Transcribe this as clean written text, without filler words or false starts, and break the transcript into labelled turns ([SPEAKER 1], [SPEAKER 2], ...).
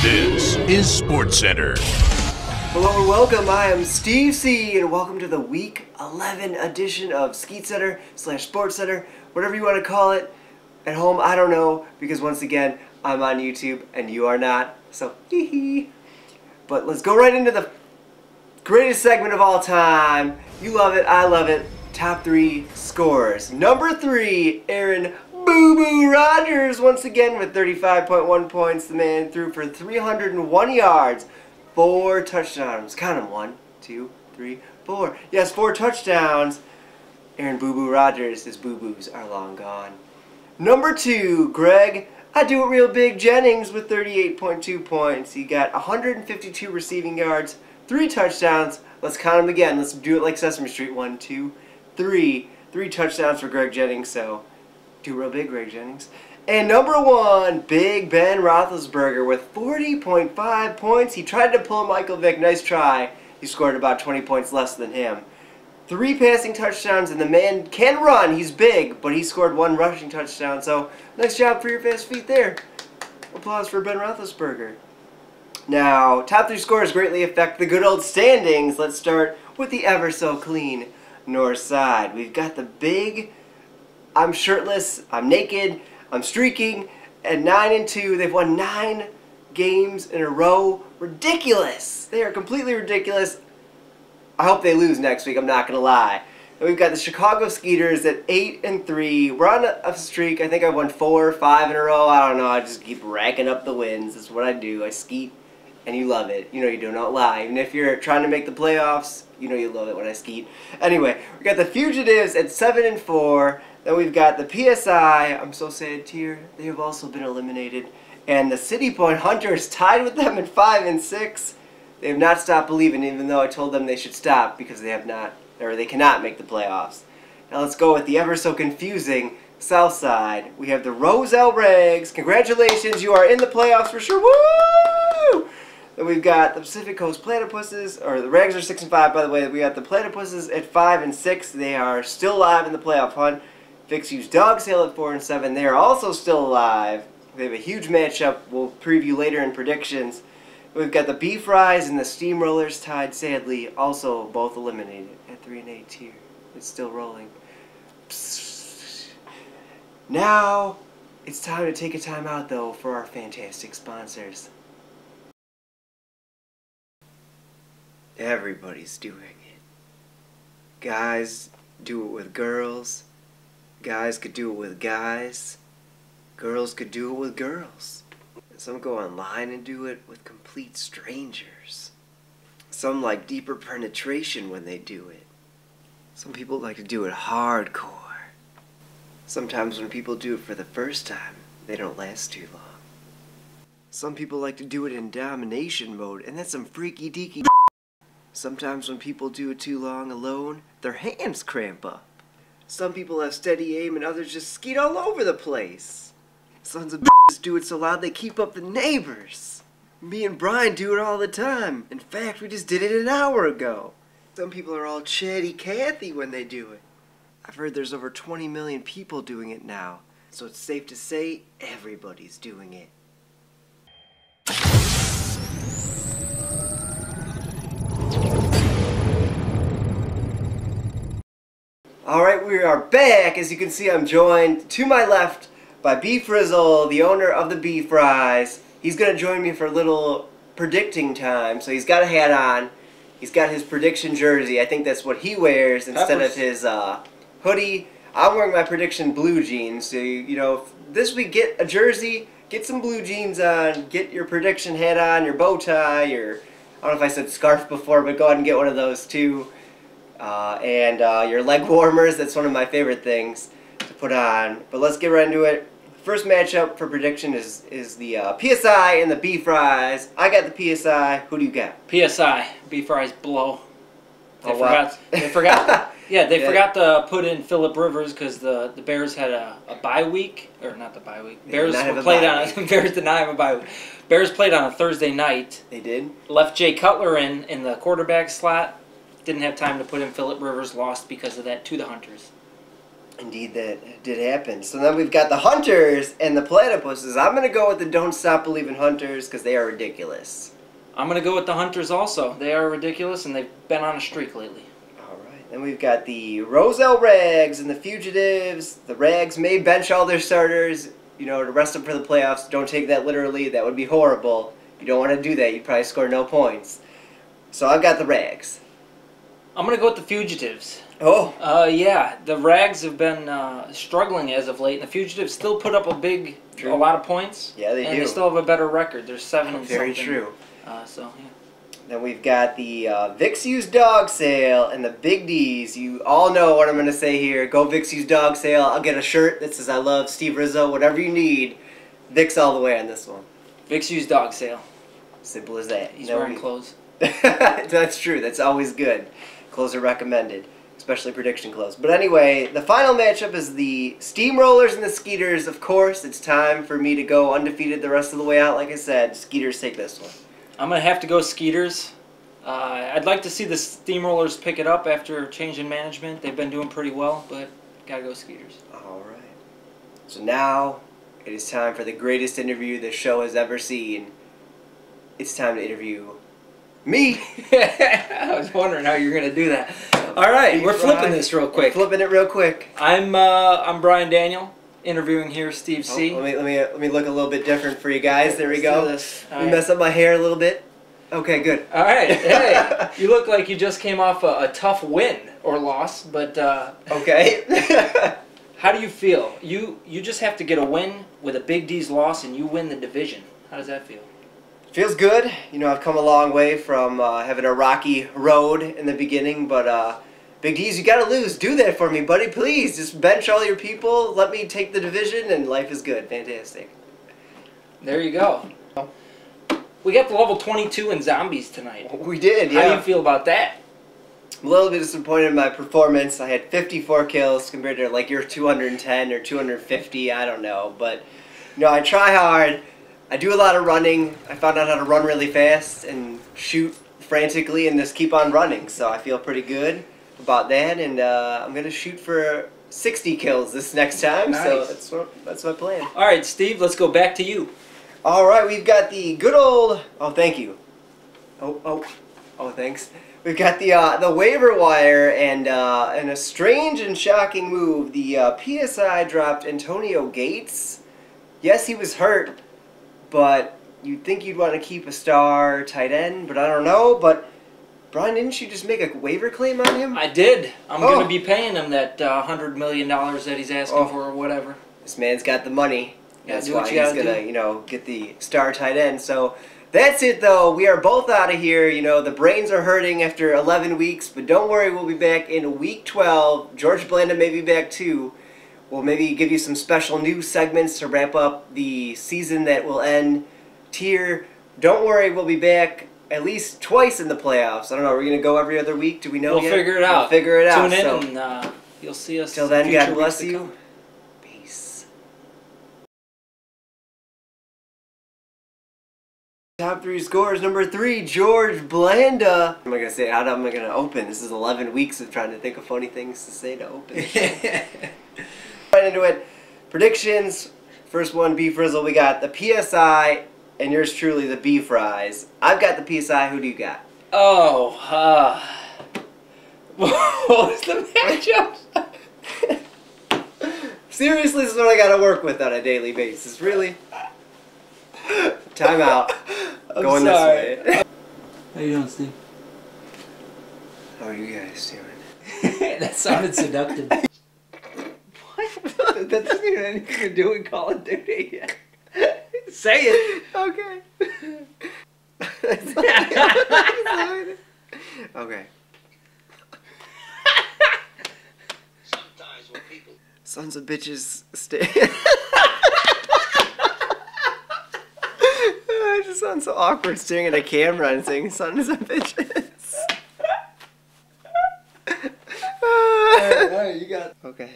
[SPEAKER 1] This is SportsCenter.
[SPEAKER 2] Hello and welcome. I am Steve C. and welcome to the Week 11 edition of Skeet Center / Sports Center, whatever you want to call it. At home, I don't know, because once again, I'm on YouTube and you are not. So, hee hee. But let's go right into the greatest segment of all time. You love it, I love it. Top 3 scores. Number 3, Aaron Boo Boo Rodgers once again with 35.1 points. The man threw for 301 yards, 4 touchdowns. Count them, 1, 2, 3, 4. Yes, 4 touchdowns. Aaron Boo Boo Rodgers, his boo boos are long gone. Number 2, Greg I Do It Real Big Jennings with 38.2 points. He got 152 receiving yards, 3 touchdowns. Let's count them again. Let's do it like Sesame Street. 1, 2, 3. 3 touchdowns for Greg Jennings, so do real big, Greg Jennings. And number 1, Big Ben Roethlisberger with 40.5 points. He tried to pull Michael Vick. Nice try. He scored about 20 points less than him. 3 passing touchdowns, and the man can run. He's big, but he scored 1 rushing touchdown. So, nice job for your fast feet there. Applause for Ben Roethlisberger. Now, top 3 scores greatly affect the good old standings. Let's start with the ever so clean north side. We've got the big, I'm shirtless, I'm naked, I'm streaking, at 9-2. They've won 9 games in a row. Ridiculous. They are completely ridiculous. I hope they lose next week, I'm not going to lie. And we've got the Chicago Skeeters at 8-3. We're on a streak. I think I've won 4 or 5 in a row. I don't know. I just keep racking up the wins. That's what I do. I skeet, and you love it. You know you do not lie. Even if you're trying to make the playoffs, you know you love it when I skeet. Anyway, we got the Fugitives at 7-4. Then we've got the PSI. I'm so sad here. They have also been eliminated. And the City Point Hunters tied with them at 5-6. They have not stopped believing, even though I told them they should stop because they have not, or they cannot make the playoffs. Now let's go with the ever so confusing South Side. We have the Roselle Rags. Congratulations, you are in the playoffs for sure. Woo! Then we've got the Pacific Coast Platypuses, or the Rags are 6-5 by the way. We got the Platypuses at 5-6. They are still alive in the playoff hunt. Fix You's Dog Sale at 4-7. They are also still alive. They have a huge matchup we'll preview later in predictions. We've got the Beef Fries and the Steamrollers tied, sadly, also both eliminated at 3-8 here. It's still rolling. Psst. Now, it's time to take a time out, though, for our fantastic sponsors. Everybody's doing it. Guys do it with girls. Guys could do it with guys. Girls could do it with girls. Some go online and do it with complete strangers. Some like deeper penetration when they do it. Some people like to do it hardcore. Sometimes when people do it for the first time, they don't last too long. Some people like to do it in domination mode, and that's some freaky deaky. Sometimes when people do it too long alone, their hands cramp up. Some people have steady aim and others just skeet all over the place. Sons of bitches do it so loud they keep up the neighbors. Me and Brian do it all the time. In fact, we just did it an hour ago. Some people are all chatty Cathy when they do it. I've heard there's over 20 million people doing it now, so it's safe to say everybody's doing it. Alright, we are back. As you can see, I'm joined to my left by B Frizzle, the owner of the Beef Fries. He's going to join me for a little predicting time. So he's got a hat on. He's got his prediction jersey. I think that's what he wears instead of his hoodie. I'm wearing my prediction blue jeans. So, you know, this week get a jersey, get some blue jeans on, get your prediction hat on, your bow tie, your, I don't know if I said scarf before, but go ahead and get one of those too. And your leg warmers. That's one of my favorite things to put on. But let's get right into it. First matchup for prediction is the PSI and the Beef Fries. I got the PSI. Who do you got?
[SPEAKER 3] PSI. Beef Fries blow. They forgot.
[SPEAKER 2] Yeah,
[SPEAKER 3] they forgot to put in Phillip Rivers because the Bears had a bye week, or not the bye week. Bears played on. Bears did not have a bye week. Bears played on a Thursday night.
[SPEAKER 2] They did.
[SPEAKER 3] Left Jay Cutler in the quarterback slot. Didn't have time to put in Phillip Rivers. Lost because of that to the Hunters.
[SPEAKER 2] Indeed, that did happen. So then we've got the Hunters and the Platypuses. I'm going to go with the Don't Stop Believing Hunters because they are ridiculous.
[SPEAKER 3] I'm going to go with the Hunters also. They are ridiculous, and they've been on a streak lately.
[SPEAKER 2] All right. Then we've got the Roselle Rags and the Fugitives. The Rags may bench all their starters, you know, to rest them for the playoffs. Don't take that literally. That would be horrible. You don't want to do that. You'd probably score no points. So I've got the Rags.
[SPEAKER 3] I'm going to go with the Fugitives.
[SPEAKER 2] Oh.
[SPEAKER 3] Yeah, the Rags have been struggling as of late, and the Fugitives still put up a lot of points.
[SPEAKER 2] Yeah, they do.
[SPEAKER 3] And they still have a better record. They're 7 and
[SPEAKER 2] Very
[SPEAKER 3] something.
[SPEAKER 2] true.
[SPEAKER 3] Yeah.
[SPEAKER 2] Then we've got the Vixie's Dog Sale and the Big D's. You all know what I'm going to say here. Go Vixie's Dog Sale. I'll get a shirt that says I love Steve Rizzo. Whatever you need. Vic's all the way on this one.
[SPEAKER 3] Vixie's Dog Sale.
[SPEAKER 2] Simple as that.
[SPEAKER 3] He's wearing clothes.
[SPEAKER 2] That's true. That's always good. Clothes are recommended. Especially prediction clothes. But anyway, the final matchup is the Steamrollers and the Skeeters. Of course, it's time for me to go undefeated the rest of the way out. Like I said, Skeeters take this one.
[SPEAKER 3] I'm going to have to go Skeeters. I'd like to see the Steamrollers pick it up after changing management. They've been doing pretty well, but got to go Skeeters.
[SPEAKER 2] All right. So now it is time for the greatest interview this show has ever seen. It's time to interview me.
[SPEAKER 3] I was wondering how you were going to do that. All right, we're flipping this real quick.
[SPEAKER 2] Flipping it real quick.
[SPEAKER 3] I'm Brian Daniel, interviewing here Steve C.
[SPEAKER 2] Let me look a little bit different for you guys. There we go.
[SPEAKER 3] Let
[SPEAKER 2] me mess up my hair a little bit. Okay, good.
[SPEAKER 3] All right. Hey, you look like you just came off a tough win or loss, but
[SPEAKER 2] okay.
[SPEAKER 3] How do you feel? You just have to get a win with a Big D's loss, and you win the division. How does that feel?
[SPEAKER 2] Feels good. You know, I've come a long way from having a rocky road in the beginning, but Big D's, you gotta lose. Do that for me, buddy, please. Just bench all your people, let me take the division, and life is good. Fantastic.
[SPEAKER 3] There you go. We got the level 22 in zombies tonight.
[SPEAKER 2] We did, yeah.
[SPEAKER 3] How do you feel about that?
[SPEAKER 2] I'm a little bit disappointed in my performance. I had 54 kills compared to like your 210 or 250, I don't know. But, you know, I try hard. I do a lot of running. I found out how to run really fast and shoot frantically and just keep on running. So I feel pretty good about that. And I'm going to shoot for 60 kills this next time.
[SPEAKER 3] Nice.
[SPEAKER 2] So that's my plan.
[SPEAKER 3] All right, Steve, let's go back to you.
[SPEAKER 2] All right, we've got the good old... Oh, thank you. Oh, thanks. We've got the waiver wire, and in a strange and shocking move, the PSI dropped Antonio Gates. Yes, he was hurt, but you'd think you'd want to keep a star tight end, but I don't know. But, Brian, didn't you just make a waiver claim on him?
[SPEAKER 3] I did. I'm going to be paying him that $100 million that he's asking for or whatever.
[SPEAKER 2] This man's got the money. That's why he's going to,
[SPEAKER 3] do.
[SPEAKER 2] Get the star tight end. So that's it, though. We are both out of here. You know, the brains are hurting after 11 weeks, but don't worry. We'll be back in week 12. George Blanda may be back, too. We'll maybe give you some special news segments to wrap up the season that will end here. Don't worry. We'll be back at least twice in the playoffs. I don't know. Are we going to go every other week? Do we know yet?
[SPEAKER 3] We'll figure it out.
[SPEAKER 2] We'll figure it out.
[SPEAKER 3] Tune in, and you'll see us.
[SPEAKER 2] Till then, God bless you. Peace. Top 3 scores. Number 3, George Blanda. What am I going to say? How am I going to open? This is 11 weeks of trying to think of funny things to say to open. Right into it. Predictions. First one, B Frizzle. We got the PSI, and yours truly, the B Fries. I've got the PSI. Who do you got?
[SPEAKER 3] Oh, what was the matchup?
[SPEAKER 2] Seriously, this is what I got to work with on a daily basis. Really? Time out. Going
[SPEAKER 3] sorry.
[SPEAKER 2] this way.
[SPEAKER 3] How you doing, Steve?
[SPEAKER 2] How are you guys doing?
[SPEAKER 3] That sounded seductive.
[SPEAKER 2] What? That doesn't even have anything to do with Call of Duty.
[SPEAKER 3] Say it.
[SPEAKER 2] Okay. Okay. Sometimes when people... Sons of bitches stay... I just sound so awkward staring at a camera and saying sons of bitches.
[SPEAKER 3] Alright, you got...
[SPEAKER 2] Okay.